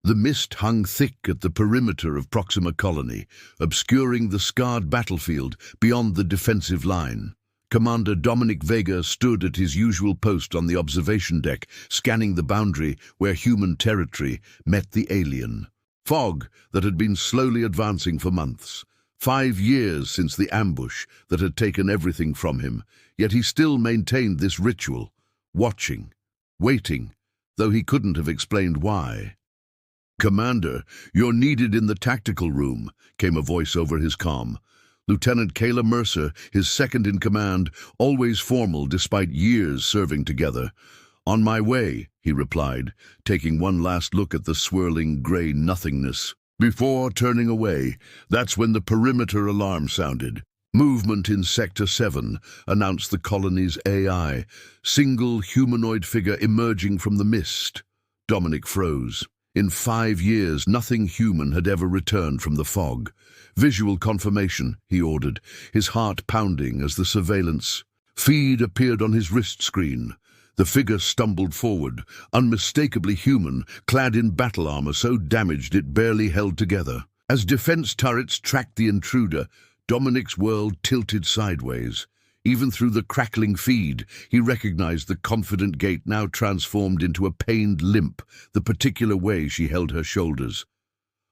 The mist hung thick at the perimeter of Proxima Colony, obscuring the scarred battlefield beyond the defensive line. Commander Dominic Vega stood at his usual post on the observation deck, scanning the boundary where human territory met the alien. Fog that had been slowly advancing for months. 5 years since the ambush that had taken everything from him, yet he still maintained this ritual, watching, waiting, though he couldn't have explained why. "Commander, you're needed in the tactical room," came a voice over his comm. Lieutenant Kayla Mercer, his second-in-command, always formal despite years serving together. "On my way," he replied, taking one last look at the swirling grey nothingness. Before turning away, that's when the perimeter alarm sounded. "Movement in Sector 7, announced the colony's AI. Single humanoid figure emerging from the mist. Dominic froze. In 5 years, nothing human had ever returned from the fog. "Visual confirmation," he ordered, his heart pounding as the surveillance feed appeared on his wrist screen. The figure stumbled forward, unmistakably human, clad in battle armor so damaged it barely held together. As defense turrets tracked the intruder, Dominic's world tilted sideways. Even through the crackling feed, he recognized the confident gait now transformed into a pained limp, the particular way she held her shoulders.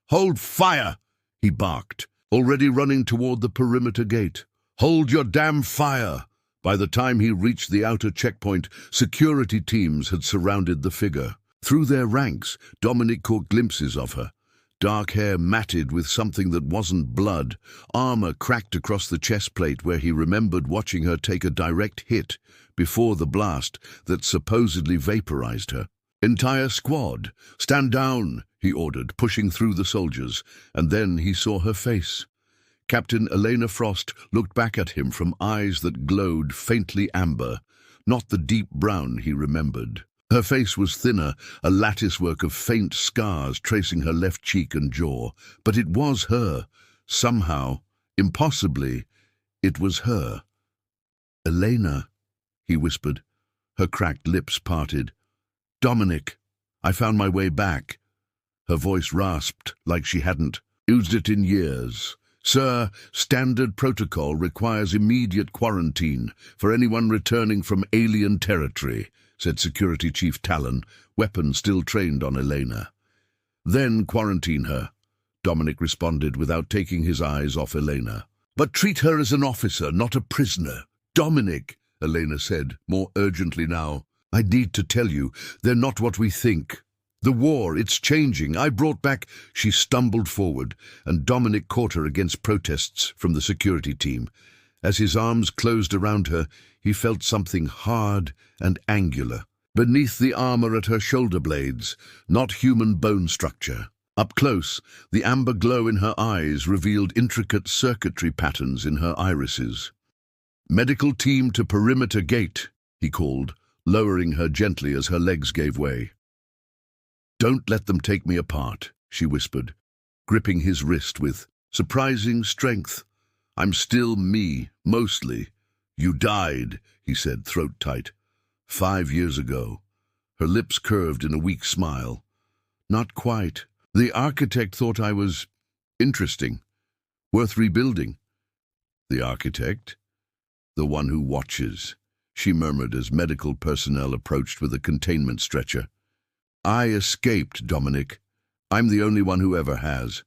"Hold fire!" he barked, already running toward the perimeter gate. "Hold your damn fire!" By the time he reached the outer checkpoint, security teams had surrounded the figure. Through their ranks, Dominic caught glimpses of her. Dark hair matted with something that wasn't blood, armor cracked across the chest plate where he remembered watching her take a direct hit before the blast that supposedly vaporized her. "Entire squad, stand down," he ordered, pushing through the soldiers, and then he saw her face. Captain Elena Frost looked back at him from eyes that glowed faintly amber, not the deep brown he remembered. Her face was thinner, a latticework of faint scars tracing her left cheek and jaw. But it was her. Somehow, impossibly, it was her. "Elena," he whispered, her cracked lips parted. "Dominic, I found my way back." Her voice rasped like she hadn't used it in years. "Sir, standard protocol requires immediate quarantine for anyone returning from alien territory," said Security Chief Talon, weapon still trained on Elena. "Then quarantine her," Dominic responded without taking his eyes off Elena. "But treat her as an officer, not a prisoner." "Dominic," Elena said, more urgently now, "I need to tell you, they're not what we think. The war, it's changing. I brought back—" She stumbled forward, and Dominic caught her against protests from the security team. As his arms closed around her, he felt something hard and angular. Beneath the armor at her shoulder blades, not human bone structure. Up close, the amber glow in her eyes revealed intricate circuitry patterns in her irises. "Medical team to perimeter gate," he called, lowering her gently as her legs gave way. "Don't let them take me apart," she whispered, gripping his wrist with surprising strength. "I'm still me, mostly. You died," he said, throat tight. 5 years ago." Her lips curved in a weak smile. "Not quite. The architect thought I was interesting, worth rebuilding." "The architect?" "The one who watches," she murmured as medical personnel approached with a containment stretcher. "I escaped, Dominic. I'm the only one who ever has.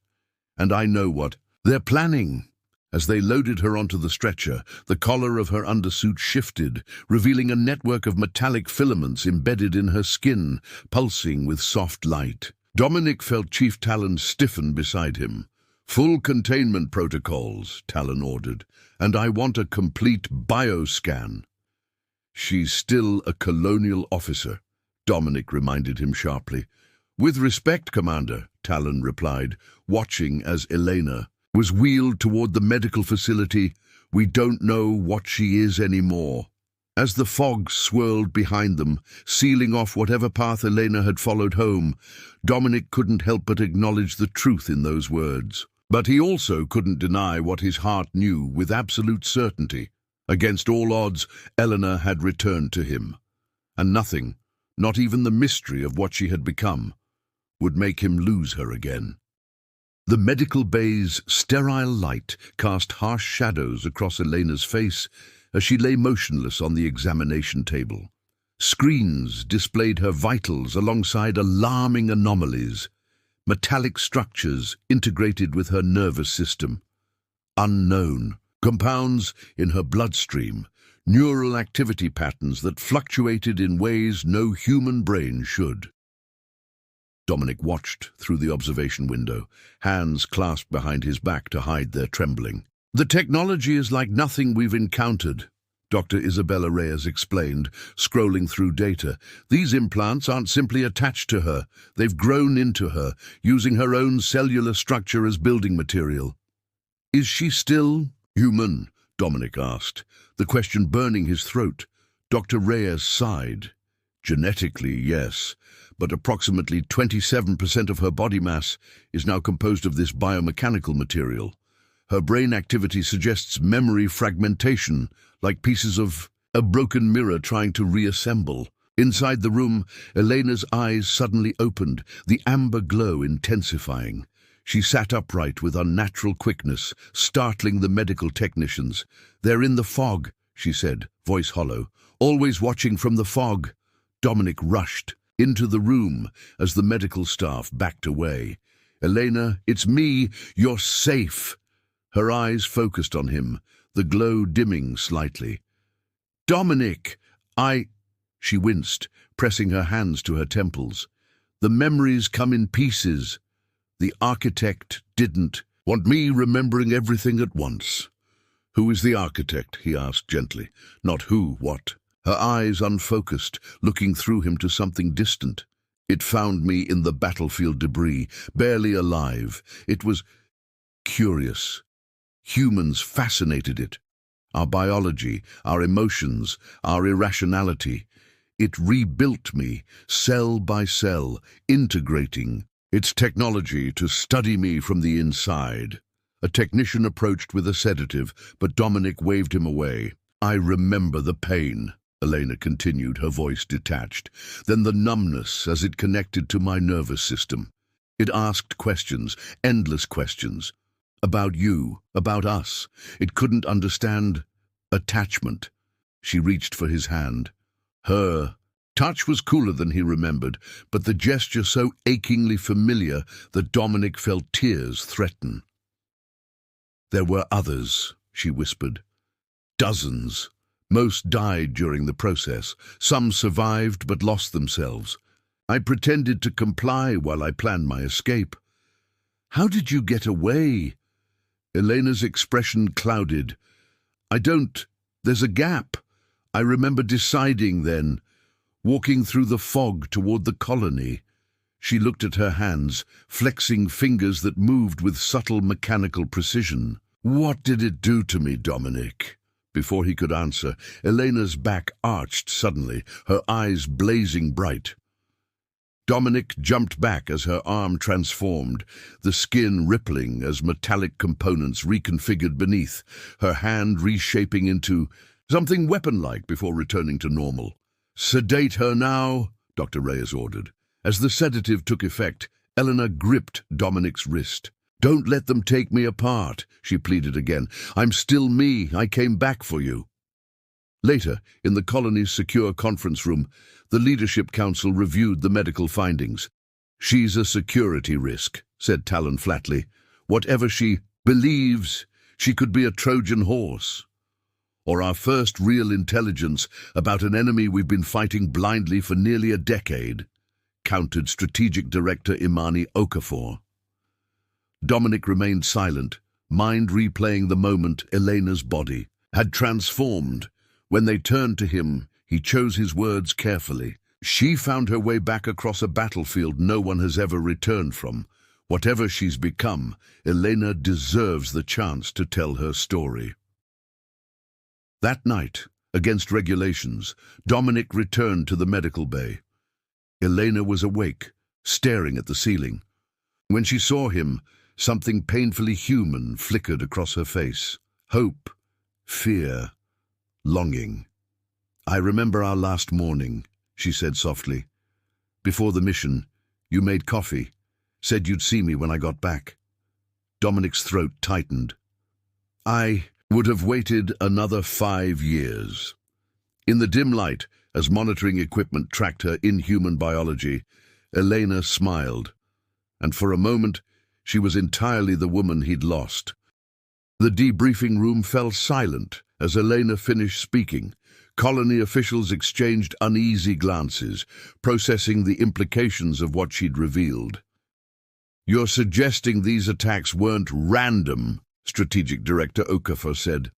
And I know what they're planning." As they loaded her onto the stretcher, the collar of her undersuit shifted, revealing a network of metallic filaments embedded in her skin, pulsing with soft light. Dominic felt Chief Talon stiffen beside him. "Full containment protocols," Talon ordered, "and I want a complete bioscan." "She's still a colonial officer," Dominic reminded him sharply. "With respect, Commander," Talon replied, watching as Elena was wheeled toward the medical facility. "We don't know what she is anymore." As the fog swirled behind them, sealing off whatever path Elena had followed home, Dominic couldn't help but acknowledge the truth in those words. But he also couldn't deny what his heart knew with absolute certainty. Against all odds, Eleanor had returned to him. And nothing, not even the mystery of what she had become, would make him lose her again. The medical bay's sterile light cast harsh shadows across Elena's face as she lay motionless on the examination table. Screens displayed her vitals alongside alarming anomalies, metallic structures integrated with her nervous system. Unknown compounds in her bloodstream, neural activity patterns that fluctuated in ways no human brain should. Dominic watched through the observation window, hands clasped behind his back to hide their trembling. "The technology is like nothing we've encountered," Dr. Isabella Reyes explained, scrolling through data. "These implants aren't simply attached to her. They've grown into her, using her own cellular structure as building material." "Is she still human?" Dominic asked, the question burning his throat. Dr. Reyes sighed. "Genetically, yes, but approximately 27% of her body mass is now composed of this biomechanical material. Her brain activity suggests memory fragmentation, like pieces of a broken mirror trying to reassemble." Inside the room, Elena's eyes suddenly opened, the amber glow intensifying. She sat upright with unnatural quickness, startling the medical technicians. "They're in the fog," she said, voice hollow. "Always watching from the fog." Dominic rushed into the room as the medical staff backed away. "Elena, it's me. You're safe." Her eyes focused on him, the glow dimming slightly. "Dominic, She winced, pressing her hands to her temples. "The memories come in pieces. The architect didn't want me remembering everything at once." "Who is the architect?" he asked gently. "Not who, what?" Her eyes unfocused, looking through him to something distant. "It found me in the battlefield debris, barely alive. It was curious. Humans fascinated it. Our biology, our emotions, our irrationality. It rebuilt me, cell by cell, integrating its technology to study me from the inside." A technician approached with a sedative, but Dominic waved him away. "I remember the pain," Elena continued, her voice detached. "Then the numbness as it connected to my nervous system. It asked questions, endless questions. About you, about us. It couldn't understand attachment." She reached for his hand. Her touch was cooler than he remembered, but the gesture so achingly familiar that Dominic felt tears threaten. "There were others," she whispered. "Dozens. Most died during the process. Some survived but lost themselves. I pretended to comply while I planned my escape." "How did you get away?" Elena's expression clouded. There's a gap. I remember deciding then, walking through the fog toward the colony." She looked at her hands, flexing fingers that moved with subtle mechanical precision. "What did it do to me, Dominic?" Before he could answer, Elena's back arched suddenly, her eyes blazing bright. Dominic jumped back as her arm transformed, the skin rippling as metallic components reconfigured beneath, her hand reshaping into something weapon-like before returning to normal. "Sedate her now," Dr. Reyes ordered. As the sedative took effect, Elena gripped Dominic's wrist. "Don't let them take me apart," she pleaded again. "I'm still me. I came back for you." Later, in the colony's secure conference room, the Leadership Council reviewed the medical findings. "She's a security risk," said Talon flatly. "Whatever she believes, she could be a Trojan horse. Or our first real intelligence about an enemy we've been fighting blindly for nearly a decade," countered Strategic Director Imani Okafor. Dominic remained silent, mind replaying the moment Elena's body had transformed. When they turned to him, he chose his words carefully. "She found her way back across a battlefield no one has ever returned from. Whatever she's become, Elena deserves the chance to tell her story." That night, against regulations, Dominic returned to the medical bay. Elena was awake, staring at the ceiling. When she saw him, something painfully human flickered across her face. Hope, fear, longing. "I remember our last morning," she said softly. "Before the mission, You made coffee. Said you'd see me when I got back. Dominic's throat tightened. I would have waited another 5 years. In the dim light, as monitoring equipment tracked her inhuman biology, Elena smiled, and for a moment she was entirely the woman he'd lost. The debriefing room fell silent as Elena finished speaking. Colony officials exchanged uneasy glances, processing the implications of what she'd revealed. "You're suggesting these attacks weren't random," Strategic Director Okafor said.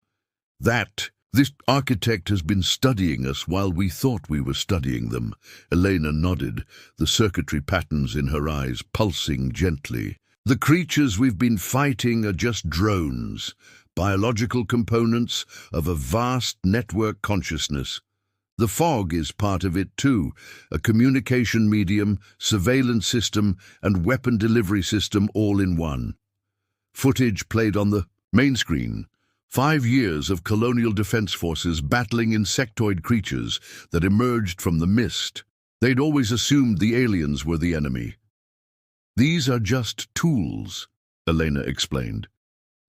This architect has been studying us while we thought we were studying them." Elena nodded, the circuitry patterns in her eyes pulsing gently. "The creatures we've been fighting are just drones, biological components of a vast network consciousness. The fog is part of it too, a communication medium, surveillance system, and weapon delivery system all in one." Footage played on the main screen. 5 years of colonial defense forces battling insectoid creatures that emerged from the mist. They'd always assumed the aliens were the enemy. "These are just tools," Elena explained.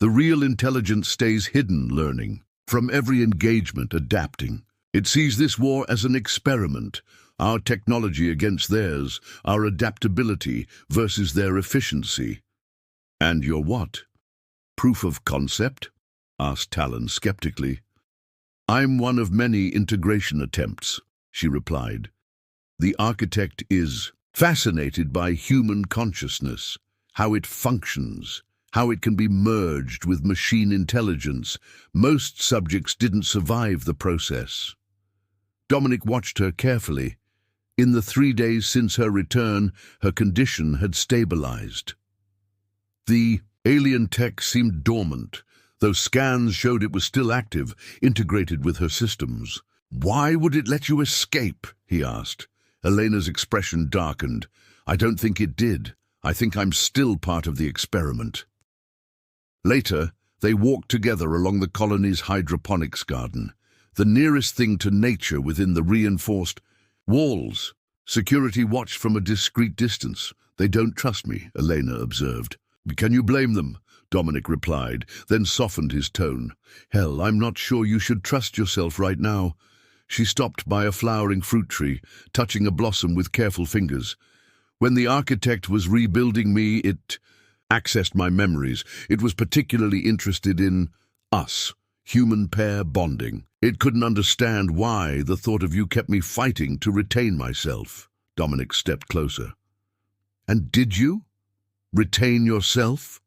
"The real intelligence stays hidden, learning, from every engagement, adapting. It sees this war as an experiment, our technology against theirs, our adaptability versus their efficiency." "And you're what? Proof of concept?" asked Talon skeptically. "I'm one of many integration attempts," she replied. "The architect is fascinated by human consciousness, how it functions, how it can be merged with machine intelligence. Most subjects didn't survive the process." Dominic watched her carefully. In the 3 days since her return, her condition had stabilized. The alien tech seemed dormant, though scans showed it was still active, integrated with her systems. "Why would it let you escape?" he asked. Elena's expression darkened. "I don't think it did. I think I'm still part of the experiment." Later, they walked together along the colony's hydroponics garden, the nearest thing to nature within the reinforced walls. Security watched from a discreet distance. "They don't trust me," Elena observed. "Can you blame them?" Dominic replied, then softened his tone. "Hell, I'm not sure you should trust yourself right now." She stopped by a flowering fruit tree, touching a blossom with careful fingers. "When the architect was rebuilding me, it accessed my memories. It was particularly interested in us, human pair bonding. It couldn't understand why the thought of you kept me fighting to retain myself." Dominic stepped closer. "And did you retain yourself?"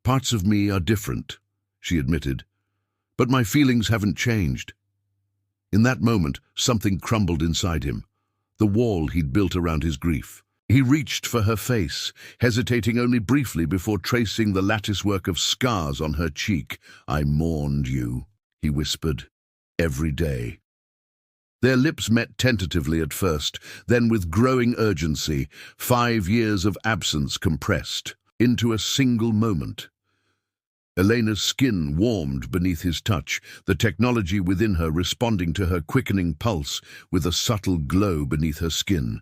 "Parts of me are different," she admitted, "but my feelings haven't changed." In that moment, something crumbled inside him, the wall he'd built around his grief. He reached for her face, hesitating only briefly before tracing the latticework of scars on her cheek. "I mourned you," he whispered, "every day." Their lips met tentatively at first, then with growing urgency, 5 years of absence compressed into a single moment. Elena's skin warmed beneath his touch, the technology within her responding to her quickening pulse with a subtle glow beneath her skin.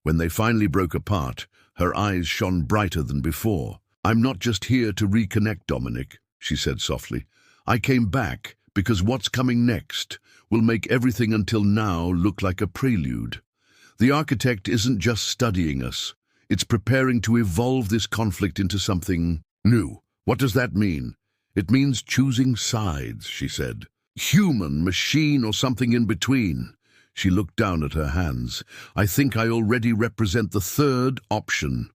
When they finally broke apart, her eyes shone brighter than before. "I'm not just here to reconnect, Dominic," she said softly. "I came back because what's coming next will make everything until now look like a prelude. The architect isn't just studying us. It's preparing to evolve this conflict into something new." "What does that mean?" "It means choosing sides," she said. "Human, machine, or something in between." She looked down at her hands. "I think I already represent the third option."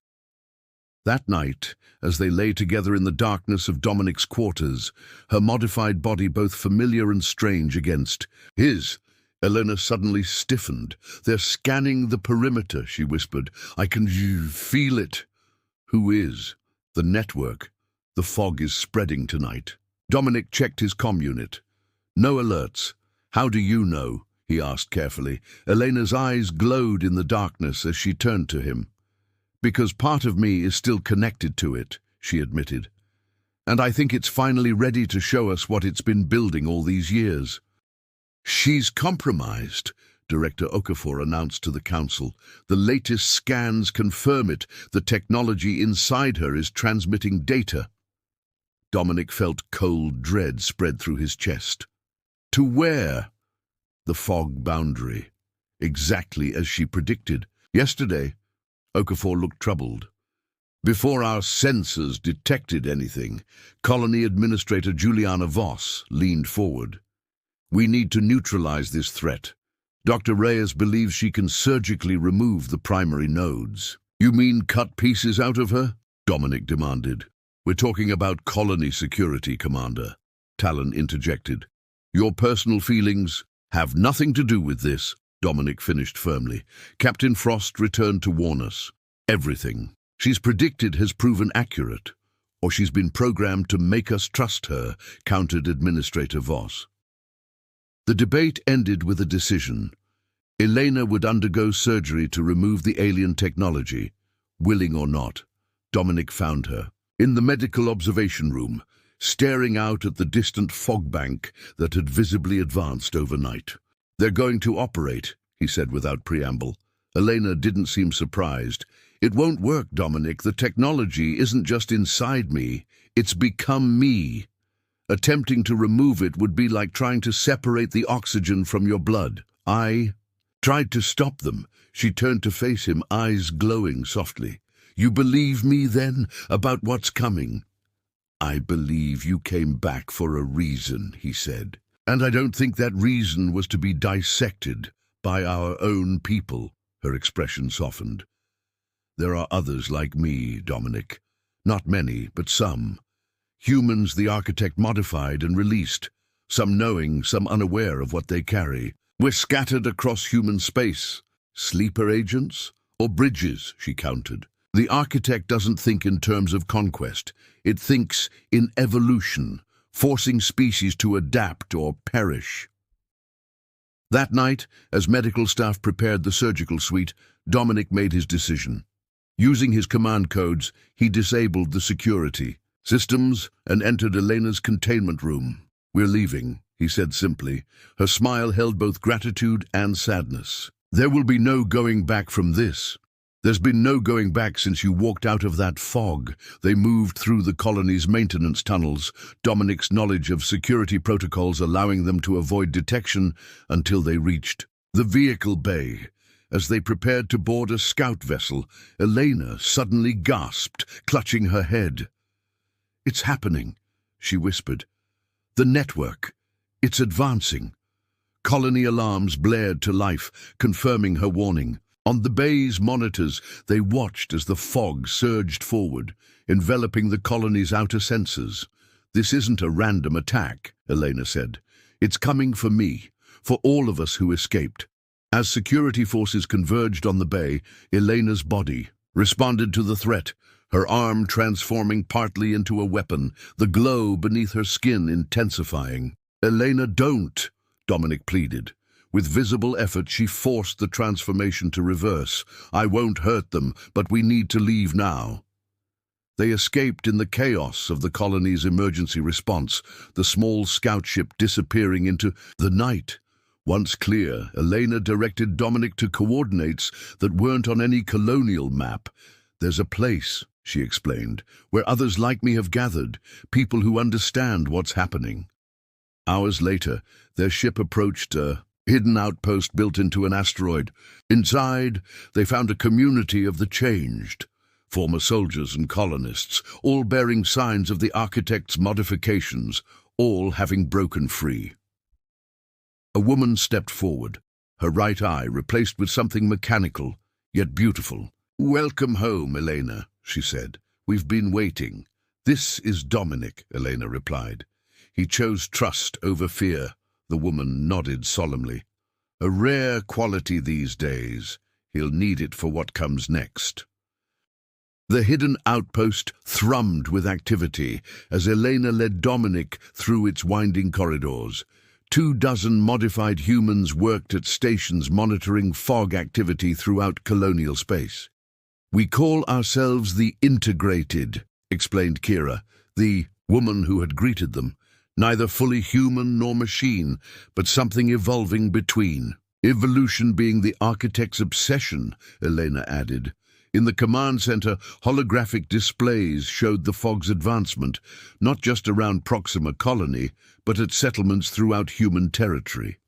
That night, as they lay together in the darkness of Dominic's quarters, her modified body both familiar and strange against his, Elena suddenly stiffened. "They're scanning the perimeter," she whispered. "I can feel it." "Who is?" "The network. The fog is spreading tonight." Dominic checked his comm unit. "No alerts." "How do you know?" he asked carefully. Elena's eyes glowed in the darkness as she turned to him. "Because part of me is still connected to it," she admitted. "And I think it's finally ready to show us what it's been building all these years." "She's compromised," Director Okafor announced to the council. The latest scans confirm it. The technology inside her is transmitting data. Dominic felt cold dread spread through his chest. To where? The fog boundary. Exactly as she predicted. Yesterday, Okafor looked troubled. Before our sensors detected anything, Colony Administrator Juliana Voss leaned forward. We need to neutralize this threat. Dr. Reyes believes she can surgically remove the primary nodes. You mean cut pieces out of her? Dominic demanded. We're talking about colony security, Commander. Talon interjected. Your personal feelings have nothing to do with this, Dominic finished firmly. Captain Frost returned to warn us. Everything she's predicted has proven accurate, or she's been programmed to make us trust her, countered Administrator Voss. The debate ended with a decision. Elena would undergo surgery to remove the alien technology. Willing or not, Dominic found her in the medical observation room, staring out at the distant fog bank that had visibly advanced overnight. They're going to operate, he said without preamble. Elena didn't seem surprised. It won't work, Dominic. The technology isn't just inside me, it's become me. Attempting to remove it would be like trying to separate the oxygen from your blood. I tried to stop them. She turned to face him, eyes glowing softly. You believe me, then, about what's coming? I believe you came back for a reason, he said. And I don't think that reason was to be dissected by our own people. Her expression softened. There are others like me, Dominic. Not many, but some. Humans the architect modified and released, some knowing, some unaware of what they carry. We're scattered across human space. Sleeper agents or bridges, she countered. The architect doesn't think in terms of conquest. It thinks in evolution, forcing species to adapt or perish. That night, as medical staff prepared the surgical suite, Dominic made his decision. Using his command codes, he disabled the security systems and entered Elena's containment room. We're leaving, he said simply. Her smile held both gratitude and sadness. There will be no going back from this. There's been no going back since you walked out of that fog. They moved through the colony's maintenance tunnels, Dominic's knowledge of security protocols allowing them to avoid detection until they reached the vehicle bay. As they prepared to board a scout vessel, Elena suddenly gasped, clutching her head. It's happening, she whispered. The network. It's advancing. Colony alarms blared to life, confirming her warning. On the bay's monitors, they watched as the fog surged forward, enveloping the colony's outer sensors. This isn't a random attack, Elena said. It's coming for me, for all of us who escaped. As security forces converged on the bay, Elena's body responded to the threat, her arm transforming partly into a weapon, the glow beneath her skin intensifying. Elena, don't, Dominic pleaded. With visible effort, she forced the transformation to reverse. I won't hurt them, but we need to leave now. They escaped in the chaos of the colony's emergency response, the small scout ship disappearing into the night. Once clear, Elena directed Dominic to coordinates that weren't on any colonial map. There's a place, she explained, where others like me have gathered, people who understand what's happening. Hours later, their ship approached a hidden outpost built into an asteroid. Inside, they found a community of the changed, former soldiers and colonists, all bearing signs of the architect's modifications, all having broken free. A woman stepped forward, her right eye replaced with something mechanical, yet beautiful. Welcome home, Elena, she said. We've been waiting. This is Dominic, Elena replied. He chose trust over fear. The woman nodded solemnly. A rare quality these days. He'll need it for what comes next. The hidden outpost thrummed with activity as Elena led Dominic through its winding corridors. 24 modified humans worked at stations monitoring fog activity throughout colonial space. We call ourselves the Integrated, explained Kira, the woman who had greeted them. Neither fully human nor machine, but something evolving between. Evolution being the architect's obsession, Elena added. In the command center, holographic displays showed the fog's advancement, not just around Proxima Colony, but at settlements throughout human territory.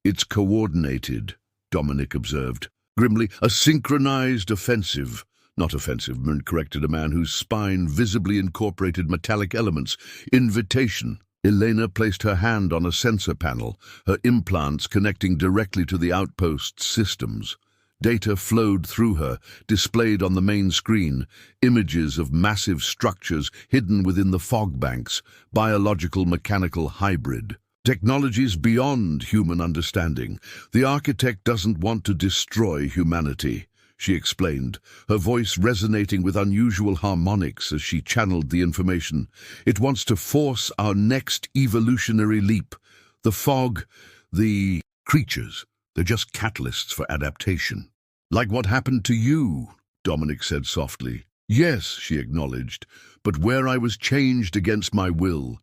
It's coordinated, Dominic observed. Grimly, a synchronized offensive. Not offensive, corrected a man whose spine visibly incorporated metallic elements. Invitation. Elena placed her hand on a sensor panel, her implants connecting directly to the outpost's systems. Data flowed through her, displayed on the main screen, images of massive structures hidden within the fog banks, biological-mechanical hybrid. Technologies beyond human understanding. The architect doesn't want to destroy humanity, she explained, her voice resonating with unusual harmonics as she channeled the information. It wants to force our next evolutionary leap. The fog, the creatures, they're just catalysts for adaptation. Like what happened to you, Dominic said softly. Yes, she acknowledged, but where I was changed against my will,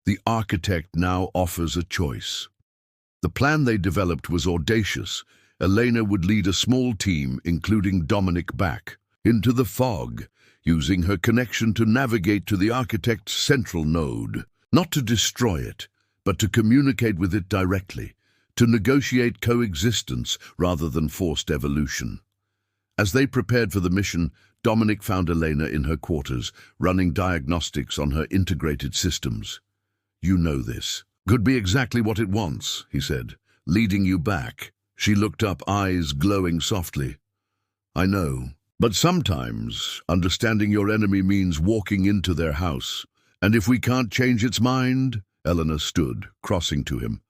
the architect now offers a choice. The plan they developed was audacious. Elena would lead a small team, including Dominic, back into the fog, using her connection to navigate to the architect's central node, not to destroy it, but to communicate with it directly, to negotiate coexistence rather than forced evolution. As they prepared for the mission, Dominic found Elena in her quarters, running diagnostics on her integrated systems. You know this. Could be exactly what it wants, he said, leading you back. She looked up, eyes glowing softly. I know, but sometimes understanding your enemy means walking into their house. And if we can't change its mind, Eleanor stood, crossing to him,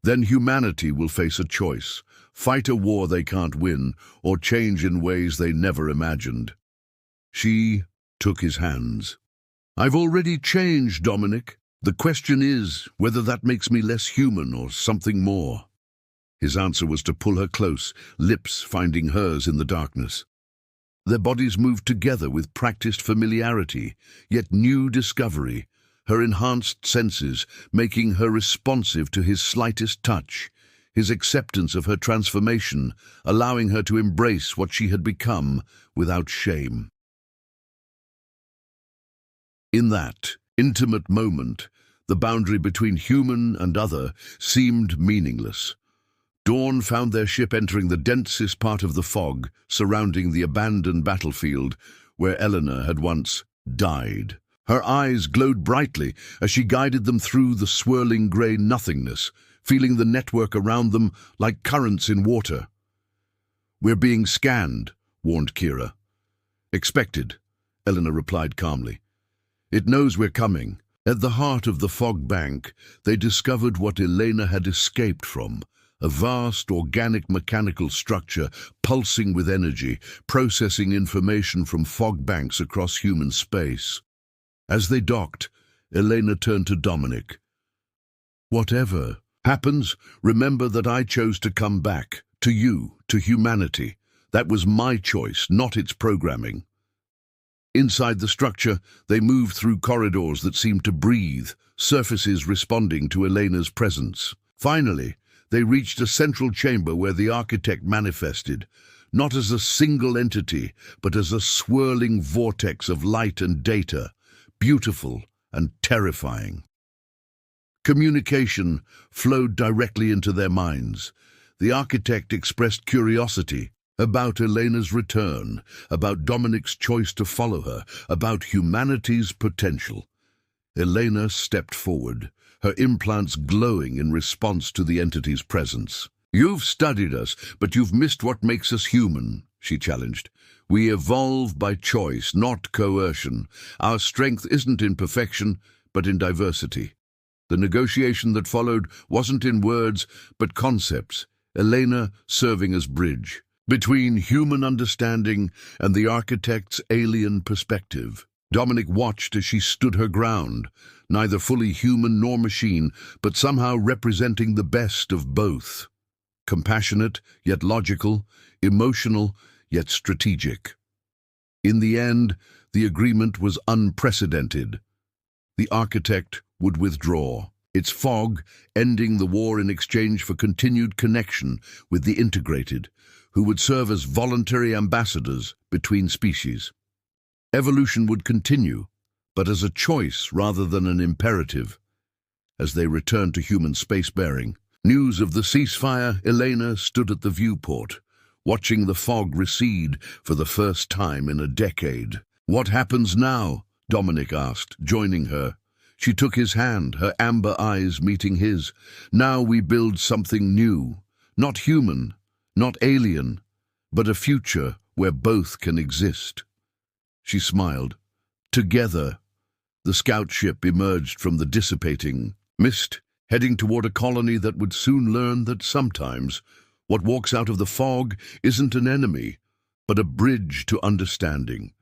then humanity will face a choice. Fight a war they can't win, or change in ways they never imagined. She took his hands. I've already changed, Dominic. The question is whether that makes me less human or something more. His answer was to pull her close, lips finding hers in the darkness. Their bodies moved together with practiced familiarity, yet new discovery, her enhanced senses making her responsive to his slightest touch, his acceptance of her transformation, allowing her to embrace what she had become without shame. In that intimate moment, the boundary between human and other seemed meaningless. Dawn found their ship entering the densest part of the fog surrounding the abandoned battlefield where Eleanor had once died. Her eyes glowed brightly as she guided them through the swirling grey nothingness, feeling the network around them like currents in water. We're being scanned, warned Kira. Expected, Eleanor replied calmly. It knows we're coming. At the heart of the fog bank, they discovered what Elena had escaped from, a vast organic mechanical structure pulsing with energy, processing information from fog banks across human space. As they docked, Elena turned to Dominic. Whatever happens, remember that I chose to come back, to you, to humanity. That was my choice, not its programming. Inside the structure, they moved through corridors that seemed to breathe, surfaces responding to Elena's presence. Finally, they reached a central chamber where the architect manifested, not as a single entity, but as a swirling vortex of light and data, beautiful and terrifying. Communication flowed directly into their minds. The architect expressed curiosity about Elena's return, about Dominic's choice to follow her, about humanity's potential. Elena stepped forward, her implants glowing in response to the entity's presence. You've studied us, but you've missed what makes us human, she challenged. We evolve by choice, not coercion. Our strength isn't in perfection, but in diversity. The negotiation that followed wasn't in words, but concepts, Elena serving as bridge between human understanding and the architect's alien perspective. Dominic watched as she stood her ground, neither fully human nor machine, but somehow representing the best of both. Compassionate, yet logical, emotional, yet strategic. In the end, the agreement was unprecedented. The architect would withdraw. its fog ending the war in exchange for continued connection with the integrated, who would serve as voluntary ambassadors between species. Evolution would continue, but as a choice rather than an imperative. As they returned to human spacefaring, news of the ceasefire, Elena stood at the viewport, watching the fog recede for the first time in a decade. "What happens now?" Dominic asked, joining her. She took his hand, her amber eyes meeting his. "Now we build something new, not human, not alien, but a future where both can exist." She smiled. Together, the scout ship emerged from the dissipating mist, heading toward a colony that would soon learn that sometimes what walks out of the fog isn't an enemy, but a bridge to understanding.